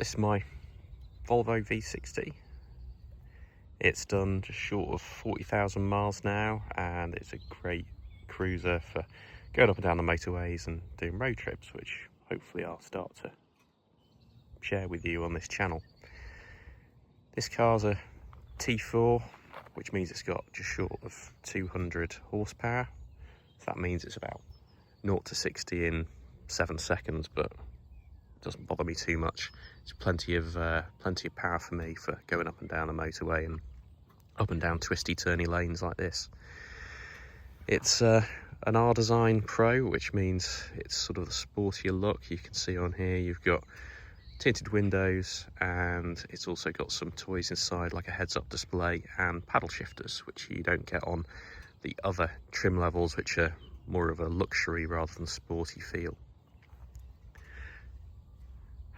This is my Volvo V60. It's done just short of 40,000 miles now, and it's a great cruiser for going up and down the motorways and doing road trips, which hopefully I'll start to share with you on this channel. This car's a T4, which means it's got just short of 200 horsepower. So that means it's about 0 to 60 in 7 seconds, but it doesn't bother me too much. It's plenty of power for me for going up and down the motorway and up and down twisty turny lanes like this. It's an R Design Pro, which means it's sort of the sportier look. You can see on here you've got tinted windows, and it's also got some toys inside like a heads-up display and paddle shifters, which you don't get on the other trim levels, which are more of a luxury rather than sporty feel.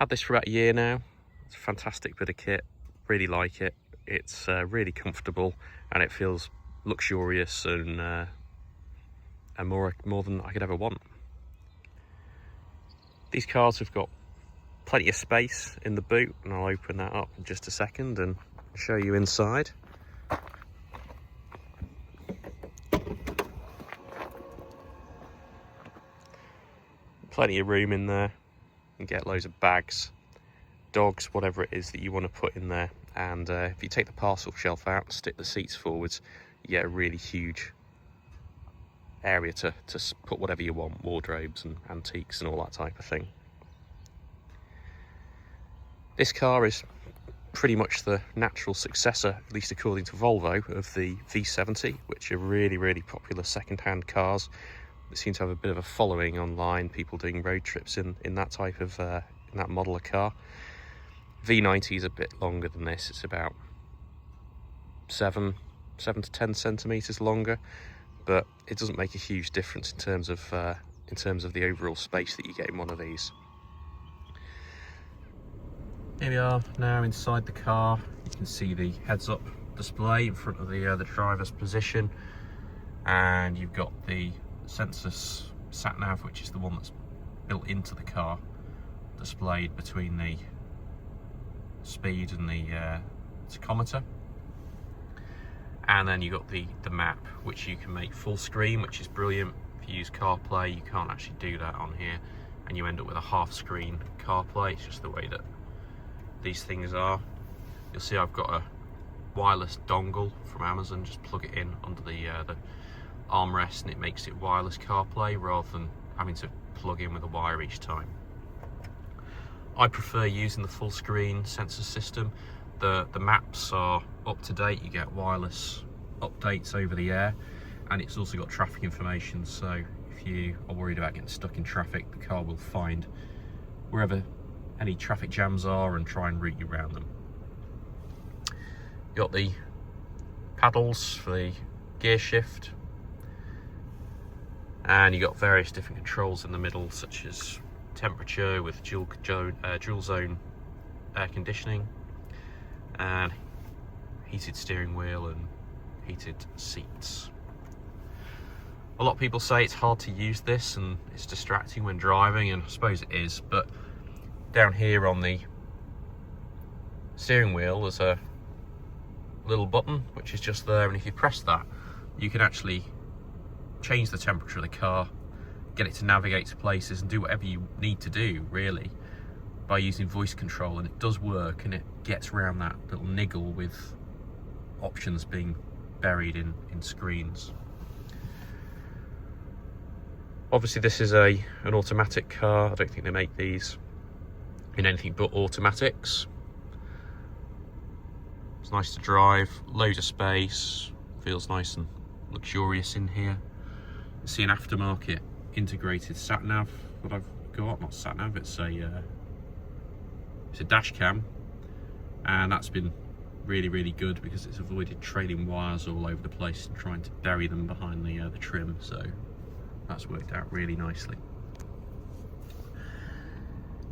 Had this for about a year now. It's a fantastic bit of kit, really like it. It's really comfortable, and it feels luxurious and more than I could ever want. These cars have got plenty of space in the boot, and I'll open that up in just a second and show you inside. Plenty of room in there. You can get loads of bags, dogs, whatever it is that you want to put in there. And if you take the parcel shelf out and stick the seats forwards, you get a really huge area to put whatever you want, wardrobes and antiques and all that type of thing. This car is pretty much the natural successor, at least according to Volvo, of the V70, which are really, really popular second-hand cars. They seem to have a bit of a following online, people doing road trips in that type of in that model of car. V90 is a bit longer than this. It's about 7 to 10 centimeters longer, but it doesn't make a huge difference in terms of the overall space that you get in one of these. Here we are now inside the car. You can see the heads-up display in front of the driver's position, and you've got the Sensus sat-nav, which is the one that's built into the car, displayed between the speed and the tachometer. And then you've got the map, which you can make full screen, which is brilliant. If you use CarPlay, you can't actually do that on here, and you end up with a half screen CarPlay. It's just the way that these things are. You'll see I've got a wireless dongle from Amazon. Just plug it in under the armrest, and it makes it wireless CarPlay rather than having to plug in with a wire each time. I prefer using the full screen sensor system. The maps are up to date. You get wireless updates over the air, and it's also got traffic information, so if you are worried about getting stuck in traffic, the car will find wherever any traffic jams are and try and route you around them. You got the paddles for the gear shift, and you got various different controls in the middle, such as temperature with dual zone air conditioning, and heated steering wheel and heated seats. A lot of people say it's hard to use this and it's distracting when driving, and I suppose it is, but down here on the steering wheel there's a little button which is just there, and if you press that, you can actually change the temperature of the car, get it to navigate to places and do whatever you need to do, really, by using voice control. And it does work, and it gets around that little niggle with options being buried in screens. Obviously this is an automatic car. I don't think they make these in anything but automatics. It's nice to drive, loads of space, feels nice and luxurious in here. You see an aftermarket integrated sat-nav that I've got, not sat-nav, it's a dash cam, and that's been really, really good because it's avoided trailing wires all over the place and trying to bury them behind the trim, so that's worked out really nicely.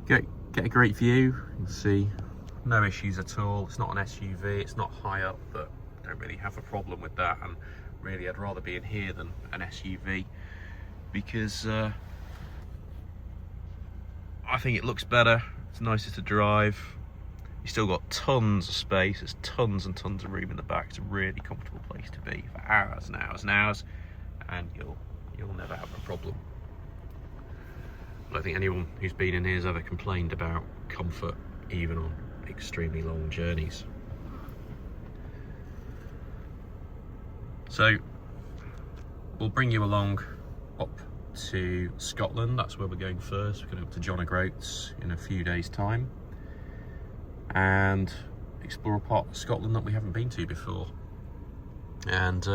Get a great view. You can see no issues at all. It's not an SUV, it's not high up, but I don't really have a problem with that, and really I'd rather be in here than an SUV because I think it looks better, it's nicer to drive, You've still got tons of space, there's tons and tons of room in the back. It's a really comfortable place to be for hours and hours and hours, and you'll never have a problem. I don't think anyone who's been in here has ever complained about comfort, even on extremely long journeys. So we'll bring you along up to Scotland. That's where we're going first. We're going up to John O'Groats in a few days' time and explore a part of Scotland that we haven't been to before. And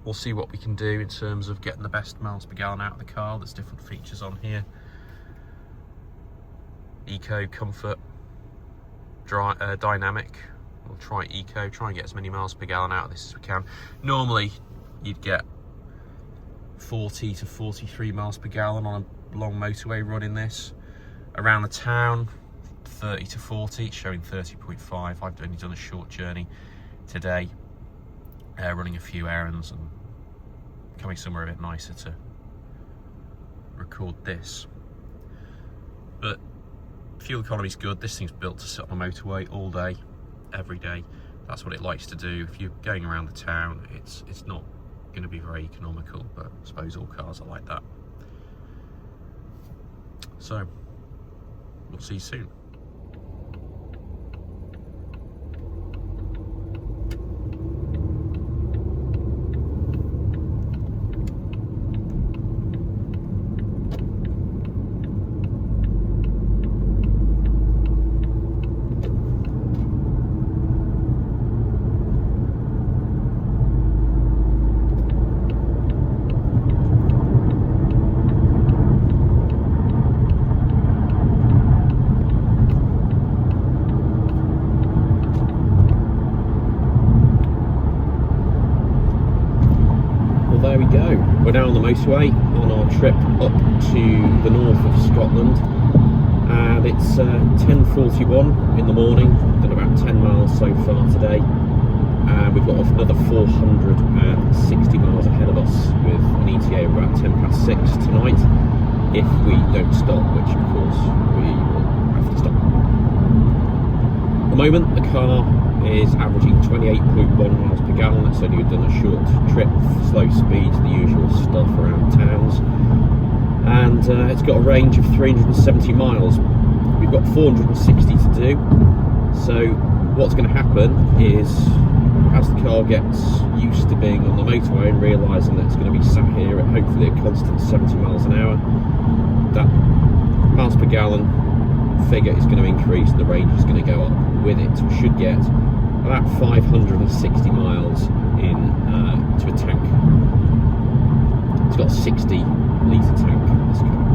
we'll see what we can do in terms of getting the best miles per gallon out of the car. There's different features on here: eco, comfort, dynamic. We'll try eco, try and get as many miles per gallon out of this as we can. Normally you'd get 40 to 43 miles per gallon on a long motorway run in this. Around the town, 30 to 40, it's showing 30.5. I've only done a short journey today, running a few errands and coming somewhere a bit nicer to record this. But fuel economy's good. This thing's built to sit on a motorway all day, every day. That's what it likes to do. If you're going around the town, it's not going to be very economical, but I suppose all cars are like that. So we'll see you soon. There we go, we're now on the motorway on our trip up to the north of Scotland, and it's 10:41 in the morning. Done about 10 miles so far today, and we've got another 460 miles ahead of us with an ETA of about 6:10 tonight, if we don't stop, which of course we will have to stop. At the moment the car is averaging 28.1 miles per gallon. That's only done a short trip, slow speed, the usual stuff around towns, and it's got a range of 370 miles. We've got 460 to do, so what's going to happen is, as the car gets used to being on the motorway and realising that it's going to be sat here at hopefully a constant 70 miles an hour, that miles per gallon figure is going to increase and the range is going to go up with it. We should get about 560 miles in to a tank. It's got a 60-litre tank, this car.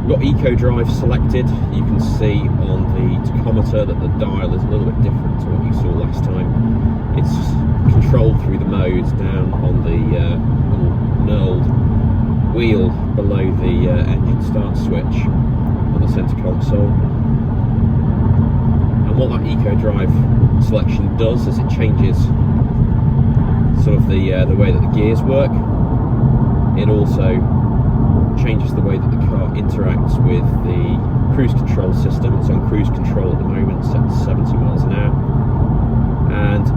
We've got Eco Drive selected. You can see on the tachometer that the dial is a little bit different to what you saw last time. It's controlled through the modes down on the little knurled wheel below the engine start switch on the centre console. And what that Eco Drive selection does is it changes sort of the way that the gears work. It also changes the way that the car interacts with the cruise control system. It's on cruise control at the moment, set to 70 miles an hour. And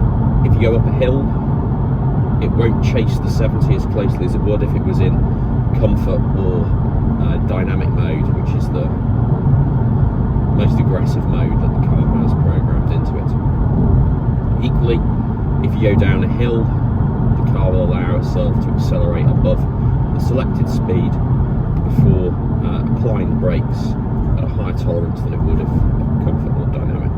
if you go up a hill, it won't chase the 70 as closely as it would if it was in comfort or dynamic mode, which is the most aggressive mode that the car has programmed into it. Equally, if you go down a hill, the car will allow itself to accelerate above the selected speed before applying the brakes at a higher tolerance than it would if comfort or dynamic.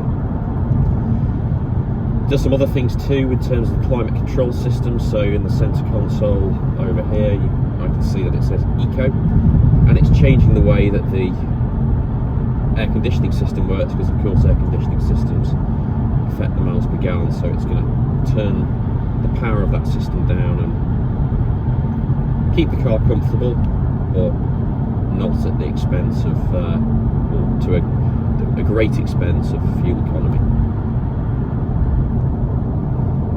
Does some other things too in terms of the climate control system. So in the centre console over here, I can see that it says Eco, and it's changing the way that the air conditioning system works, because of course air conditioning systems affect the miles per gallon, so it's going to turn the power of that system down and keep the car comfortable, but not at the expense of, or to a great expense of fuel economy.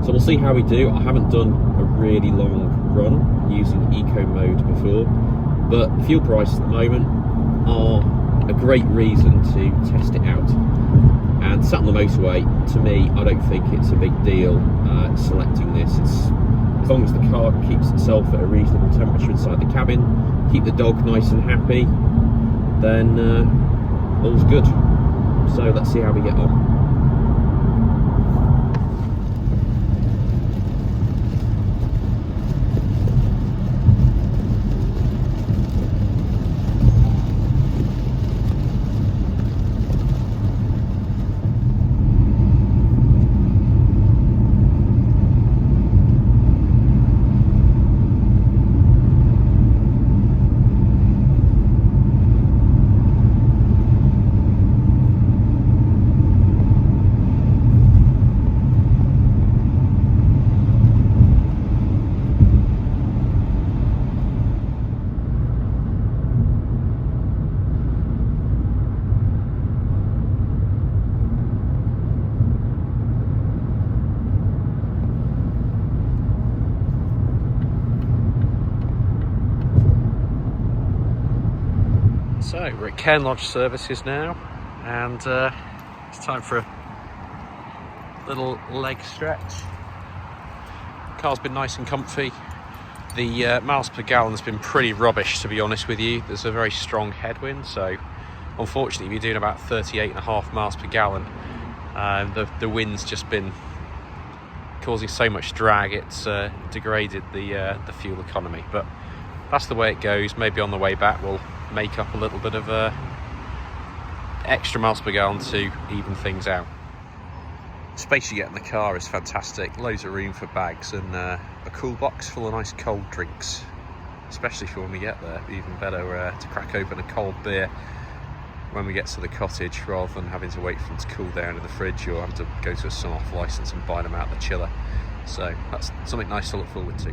So we'll see how we do. I haven't done a really long run using eco mode before, but fuel prices at the moment are a great reason to test it out. And sat on the motorway, to me, I don't think it's a big deal selecting this. It's, as long as the car keeps itself at a reasonable temperature inside the cabin, keep the dog nice and happy, then all's good. So let's see how we get on. So we're at Cairn Lodge Services now, and it's time for a little leg stretch. Car's been nice and comfy. The miles per gallon's been pretty rubbish, to be honest with you. There's a very strong headwind, so unfortunately we're doing about 38.5 miles per gallon. The wind's just been causing so much drag, it's degraded the fuel economy, but that's the way it goes. Maybe on the way back we'll make up a little bit of extra miles per gallon to even things out. Space you get in the car is fantastic. Loads of room for bags and a cool box full of nice cold drinks, especially for when we get there. Even better to crack open a cold beer when we get to the cottage, rather than having to wait for them to cool down in the fridge or have to go to a sun-off licence and buy them out the chiller. So that's something nice to look forward to.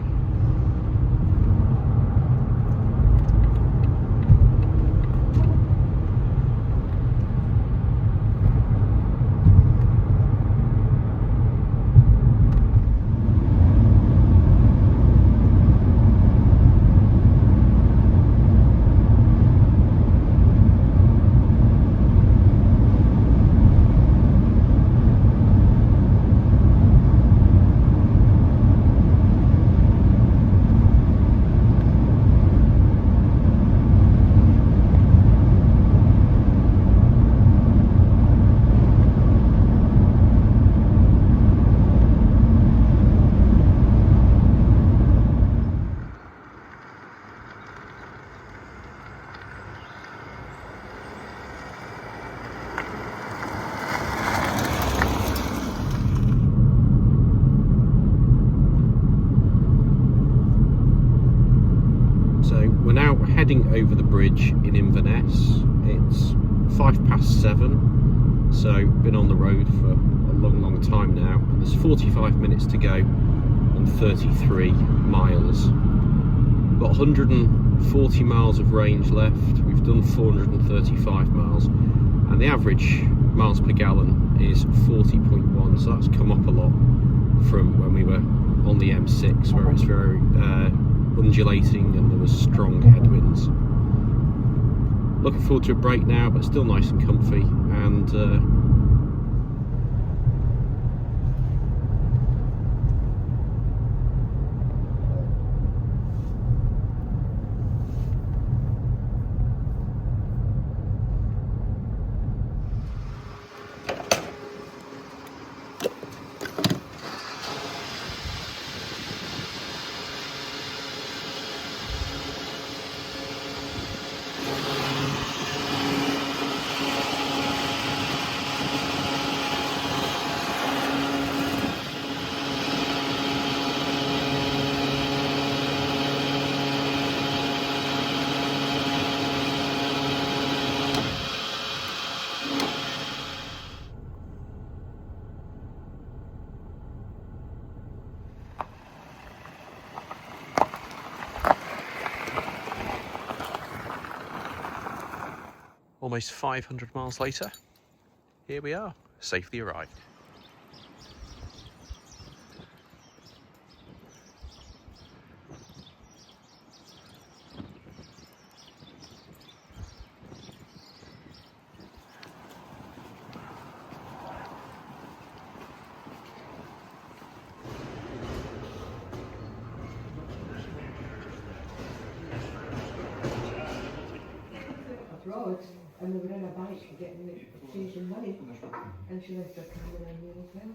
We're now heading over the bridge in Inverness. It's 7:05, so been on the road for a long time now, and there's 45 minutes to go on 33 miles. Got 140 miles of range left. We've done 435 miles, and the average miles per gallon is 40.1, so that's come up a lot from when we were on the M6, where it's very undulating and there was strong headwinds. Looking forward to a break now, but still nice and comfy, and almost 500 miles later, here we are, safely arrived. off road, and we were on a bike getting it, changing money, and she left her camera in there as well.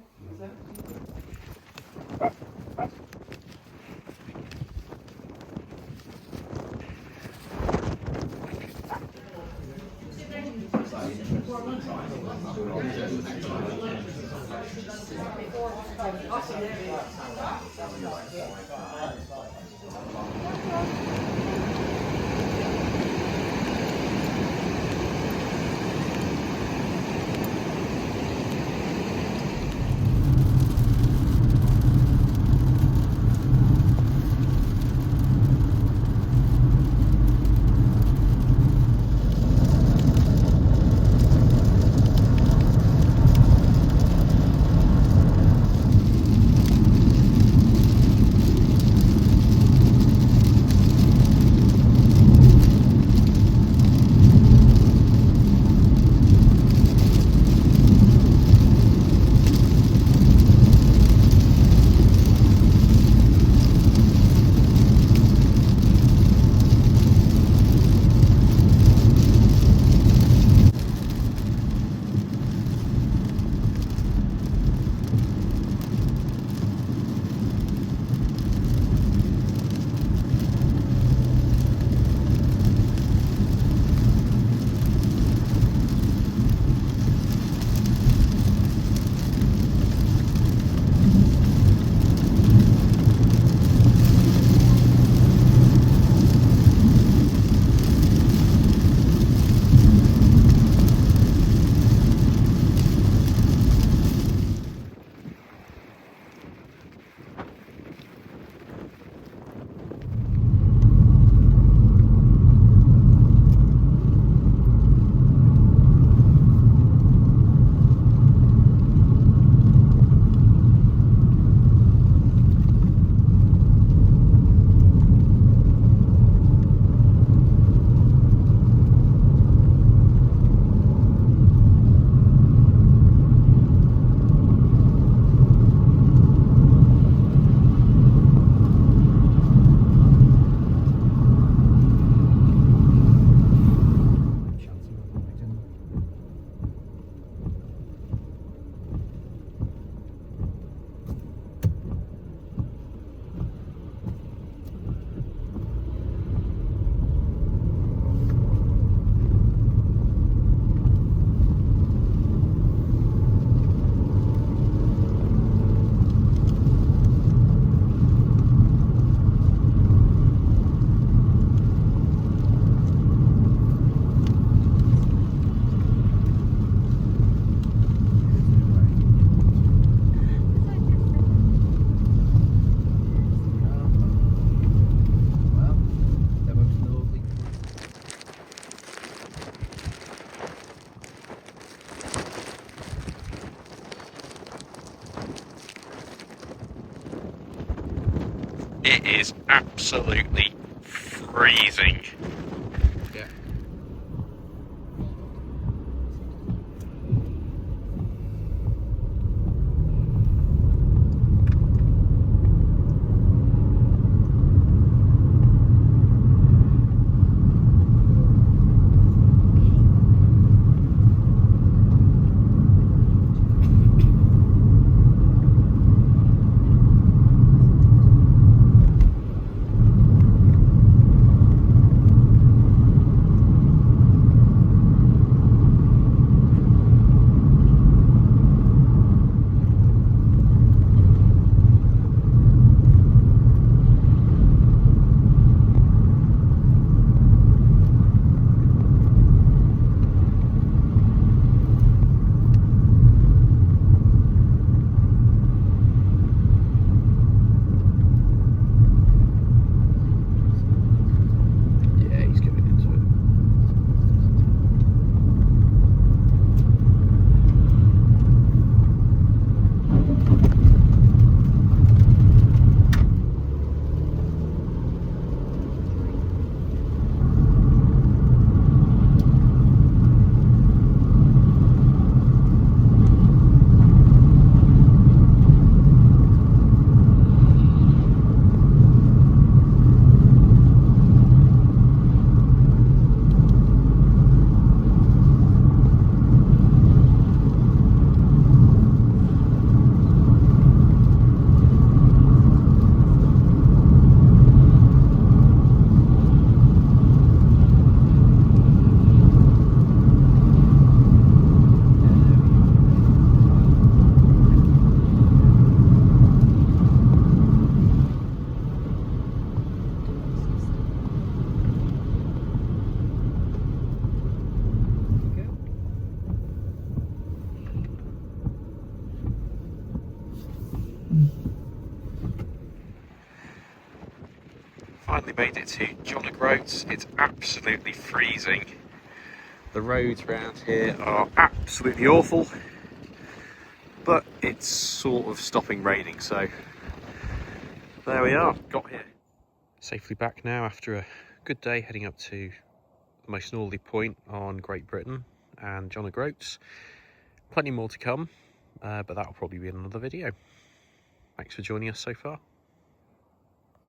It is absolutely freezing. Yeah. finally made it to John O'Groats. It's absolutely freezing. The roads around here are absolutely awful, but it's sort of stopping raining, so there we are, got here. Safely back now after a good day, heading up to the most northerly point on Great Britain and John O'Groats. Plenty more to come, but that'll probably be in another video. Thanks for joining us so far.